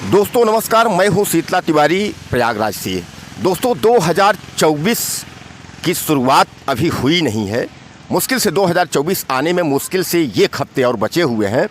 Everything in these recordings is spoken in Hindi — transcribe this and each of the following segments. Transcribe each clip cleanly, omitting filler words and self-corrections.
दोस्तों नमस्कार, मैं हूं शीतला तिवारी प्रयागराज से। दोस्तों 2024 की शुरुआत अभी हुई नहीं है। मुश्किल से 2024 आने में मुश्किल से एक हफ्ते और बचे हुए हैं।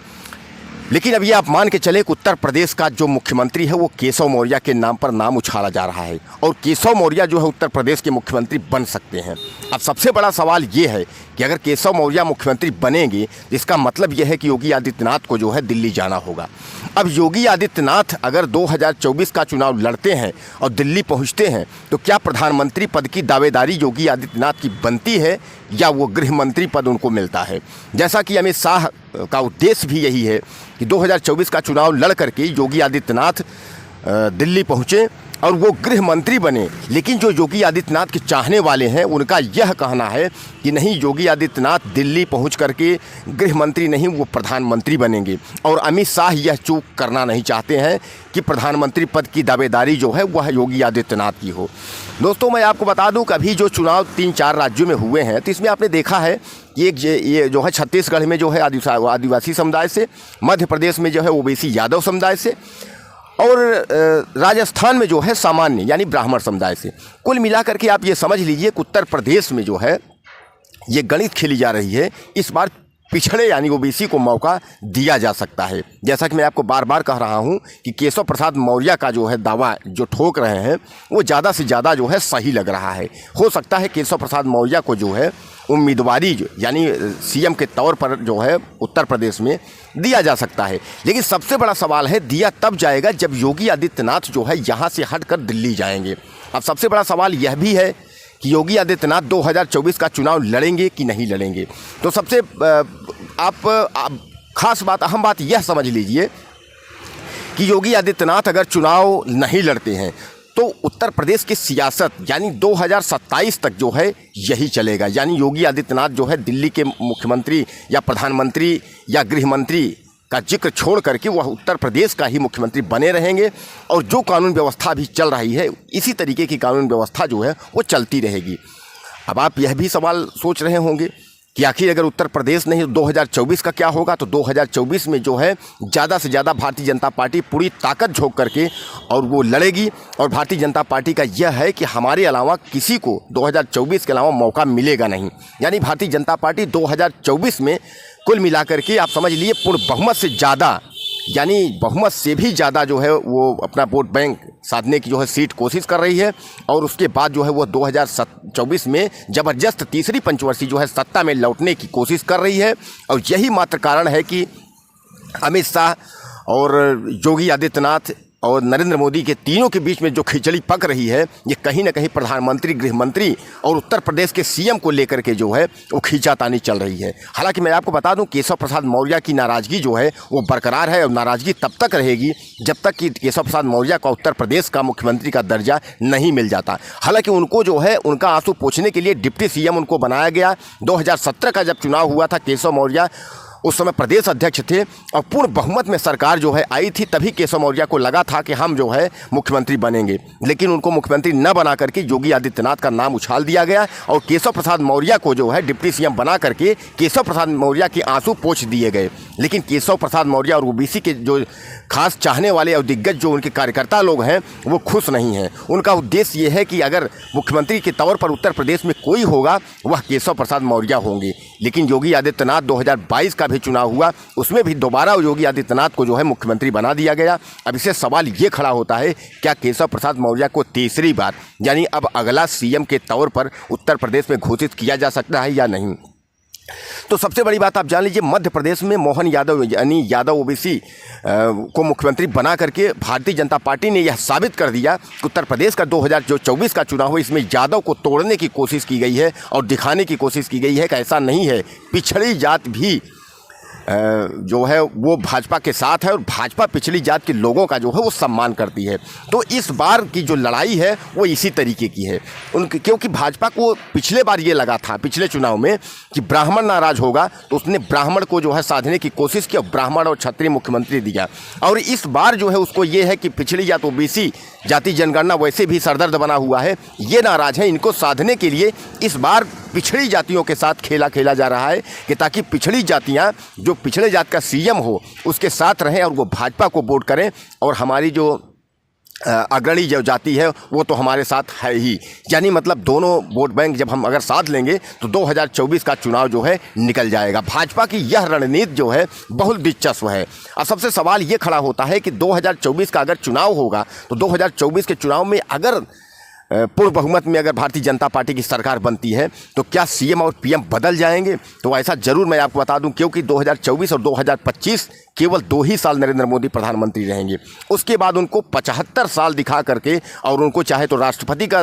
लेकिन अब ये आप मान के चले कि उत्तर प्रदेश का जो मुख्यमंत्री है वो केशव मौर्य के नाम पर नाम उछाला जा रहा है और केशव मौर्य जो है उत्तर प्रदेश के मुख्यमंत्री बन सकते हैं। अब सबसे बड़ा सवाल ये है कि अगर केशव मौर्य मुख्यमंत्री बनेंगे, इसका मतलब यह है कि योगी आदित्यनाथ को जो है दिल्ली जाना होगा। अब योगी आदित्यनाथ अगर 2024 का चुनाव लड़ते हैं और दिल्ली पहुंचते हैं तो क्या प्रधानमंत्री पद की दावेदारी योगी आदित्यनाथ की बनती है या वो गृह मंत्री पद उनको मिलता है? जैसा कि अमित शाह का उद्देश्य भी यही है कि 2024 का चुनाव लड़ करके योगी आदित्यनाथ दिल्ली पहुँचे और वो गृह मंत्री बने। लेकिन जो योगी आदित्यनाथ के चाहने वाले हैं उनका यह कहना है कि नहीं, योगी आदित्यनाथ दिल्ली पहुंच करके गृह मंत्री नहीं, वो प्रधानमंत्री बनेंगे। और अमित शाह यह चूक करना नहीं चाहते हैं कि प्रधानमंत्री पद की दावेदारी जो है वह योगी आदित्यनाथ की हो। दोस्तों मैं आपको बता दूं कि अभी जो चुनाव 3-4 राज्यों में हुए हैं तो इसमें आपने देखा है कि ये जो है छत्तीसगढ़ में जो है आदिवासी समुदाय से, मध्य प्रदेश में जो है ओबीसी यादव समुदाय से और राजस्थान में जो है सामान्य यानी ब्राह्मण समुदाय से। कुल मिलाकर के आप ये समझ लीजिए कि उत्तर प्रदेश में जो है ये गणित खेली जा रही है। इस बार पिछड़े यानी ओबीसी को मौका दिया जा सकता है। जैसा कि मैं आपको बार बार कह रहा हूं कि केशव प्रसाद मौर्य का जो है दावा जो ठोक रहे हैं वो ज़्यादा से ज़्यादा जो है सही लग रहा है। हो सकता है केशव प्रसाद मौर्य को जो है उम्मीदवारी यानी सीएम के तौर पर जो है उत्तर प्रदेश में दिया जा सकता है। लेकिन सबसे बड़ा सवाल है दिया तब जाएगा जब योगी आदित्यनाथ जो है यहाँ से हटकर दिल्ली जाएंगे। अब सबसे बड़ा सवाल यह भी है कि योगी आदित्यनाथ 2024 का चुनाव लड़ेंगे कि नहीं लड़ेंगे। तो सबसे आप खास बात, अहम बात यह समझ लीजिए कि योगी आदित्यनाथ अगर चुनाव नहीं लड़ते हैं तो उत्तर प्रदेश की सियासत यानी 2027 तक जो है यही चलेगा। यानी योगी आदित्यनाथ जो है दिल्ली के मुख्यमंत्री या प्रधानमंत्री या गृह मंत्री का जिक्र छोड़ करके वह उत्तर प्रदेश का ही मुख्यमंत्री बने रहेंगे और जो कानून व्यवस्था भी चल रही है इसी तरीके की कानून व्यवस्था जो है वो चलती रहेगी। अब आप यह भी सवाल सोच रहे होंगे कि आखिर अगर उत्तर प्रदेश नहीं 2024 का क्या होगा। तो 2024 में जो है ज़्यादा से ज़्यादा भारतीय जनता पार्टी पूरी ताकत झोंक करके और वो लड़ेगी। और भारतीय जनता पार्टी का यह है कि हमारे अलावा किसी को 2024 के अलावा मौका मिलेगा नहीं। यानी भारतीय जनता पार्टी 2024 में कुल मिलाकर के आप समझ लीजिए पूर्ण बहुमत से ज़्यादा यानी बहुमत से भी ज़्यादा जो है वो अपना वोट बैंक साधने की जो है सीट कोशिश कर रही है। और उसके बाद जो है वो 2024 में ज़बरदस्त तीसरी पंचवर्षीय जो है सत्ता में लौटने की कोशिश कर रही है। और यही मात्र कारण है कि अमित शाह और योगी आदित्यनाथ और नरेंद्र मोदी के तीनों के बीच में जो खिचड़ी पक रही है ये कहीं ना कहीं प्रधानमंत्री, गृह मंत्री और उत्तर प्रदेश के सीएम को लेकर के जो है वो खींचातानी चल रही है। हालांकि मैं आपको बता दूं केशव प्रसाद मौर्य की नाराज़गी जो है वो बरकरार है और नाराज़गी तब तक रहेगी जब तक कि केशव प्रसाद मौर्य का उत्तर प्रदेश का मुख्यमंत्री का दर्जा नहीं मिल जाता। हालांकि उनको जो है उनका आंसू पोंछने के लिए डिप्टी सीएम उनको बनाया गया। 2017 का जब चुनाव हुआ था केशव मौर्य उस समय प्रदेश अध्यक्ष थे और पूर्ण बहुमत में सरकार जो है आई थी, तभी केशव मौर्य को लगा था कि हम जो है मुख्यमंत्री बनेंगे। लेकिन उनको मुख्यमंत्री न बना करके योगी आदित्यनाथ का नाम उछाल दिया गया और केशव प्रसाद मौर्य को जो है डिप्टी सीएम बना करके केशव प्रसाद मौर्य के आंसू पोंछ दिए गए। लेकिन केशव प्रसाद मौर्य और ओबीसी के जो खास चाहने वाले और दिग्गज जो उनके कार्यकर्ता लोग हैं वो खुश नहीं हैं। उनका उद्देश्य ये है कि अगर मुख्यमंत्री के तौर पर उत्तर प्रदेश में कोई होगा वह केशव प्रसाद मौर्य होंगे। लेकिन योगी आदित्यनाथ 2022 का भी चुनाव हुआ, उसमें भी दोबारा योगी आदित्यनाथ को जो है मुख्यमंत्री बना दिया गया। अब इससे सवाल ये खड़ा होता है क्या केशव प्रसाद मौर्य को तीसरी बार यानी अब अगला सीएम के तौर पर उत्तर प्रदेश में घोषित किया जा सकता है या नहीं। तो सबसे बड़ी बात आप जान लीजिए, मध्य प्रदेश में मोहन यादव यानी यादव ओबीसी को मुख्यमंत्री बना करके भारतीय जनता पार्टी ने यह साबित कर दिया कि उत्तर प्रदेश का 2024 का चुनाव हो इसमें यादव को तोड़ने की कोशिश की गई है और दिखाने की कोशिश की गई है कि ऐसा नहीं है, पिछड़ी जात भी जो है वो भाजपा के साथ है और भाजपा पिछड़ी जात के लोगों का जो है वो सम्मान करती है। तो इस बार की जो लड़ाई है वो इसी तरीके की है क्योंकि भाजपा को पिछले बार ये लगा था पिछले चुनाव में कि ब्राह्मण नाराज होगा तो उसने ब्राह्मण को जो है साधने की कोशिश की और ब्राह्मण और क्षत्रिय मुख्यमंत्री दिया। और इस बार जो है उसको ये है कि पिछड़ी जात ओबीसी जाति जनगणना वैसे भी सरदर्द बना हुआ है, ये नाराज है, इनको साधने के लिए इस बार पिछड़ी जातियों के साथ खेला जा रहा है कि ताकि पिछड़ी जातियाँ जो पिछड़े जात का सीएम हो उसके साथ रहें और वो भाजपा को वोट करें, और हमारी जो अग्रणी जो जाति है वो तो हमारे साथ है ही। यानी मतलब दोनों वोट बैंक जब हम अगर साथ लेंगे तो 2024 का चुनाव जो है निकल जाएगा। भाजपा की यह रणनीति जो है बहुत दिलचस्प है। और सबसे सवाल ये खड़ा होता है कि 2024 का अगर चुनाव होगा तो 2024 के चुनाव में अगर पूर्ण बहुमत में अगर भारतीय जनता पार्टी की सरकार बनती है तो क्या सीएम और पीएम बदल जाएंगे? तो ऐसा जरूर मैं आपको बता दूं, क्योंकि 2024 और 2025 केवल 2 ही साल नरेंद्र मोदी प्रधानमंत्री रहेंगे। उसके बाद उनको 75 साल दिखा करके और उनको चाहे तो राष्ट्रपति का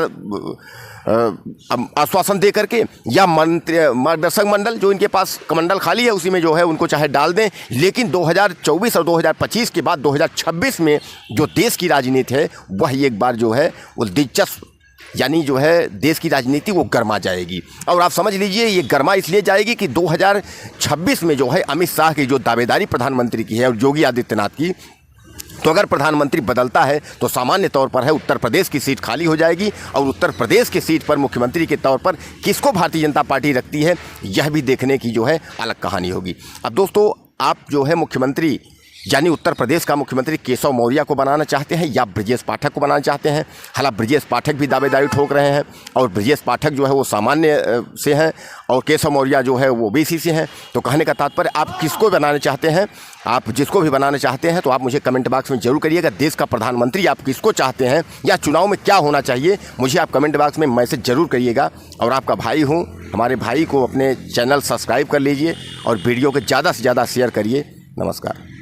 आश्वासन दे करके या मार्गदर्शक मंडल जो इनके पास कमंडल खाली है उसी में जो है उनको चाहे डाल दें, लेकिन 2024 और 2025 के बाद 2026 में जो देश की राजनीति है वह एक बार जो है वो दिलचस्प, यानी जो है देश की राजनीति वो गर्मा जाएगी। और आप समझ लीजिए ये गर्मा इसलिए जाएगी कि 2026 में जो है अमित शाह की जो दावेदारी प्रधानमंत्री की है और योगी आदित्यनाथ की, तो अगर प्रधानमंत्री बदलता है तो सामान्य तौर पर है उत्तर प्रदेश की सीट खाली हो जाएगी, और उत्तर प्रदेश की सीट पर मुख्यमंत्री के तौर पर किसको भारतीय जनता पार्टी रखती है यह भी देखने की जो है अलग कहानी होगी। अब दोस्तों, आप जो है मुख्यमंत्री यानी उत्तर प्रदेश का मुख्यमंत्री केशव मौर्य को बनाना चाहते हैं या ब्रजेश पाठक को बनाना चाहते हैं? हालांकि ब्रजेश पाठक भी दावेदारी ठोक रहे हैं, और ब्रजेश पाठक जो है वो सामान्य से हैं और केशव मौर्य जो है वो ओबीसी से हैं। तो कहने का तात्पर्य आप किसको बनाना चाहते हैं? आप जिसको भी बनाना चाहते हैं तो आप मुझे कमेंट बॉक्स में जरूर करिएगा। देश का प्रधानमंत्री आप किसको चाहते हैं या चुनाव में क्या होना चाहिए, मुझे आप कमेंट बॉक्स में मैसेज जरूर करिएगा। और आपका भाई हूँ, हमारे भाई को अपने चैनल सब्सक्राइब कर लीजिए और वीडियो को ज़्यादा से ज़्यादा शेयर करिए। नमस्कार।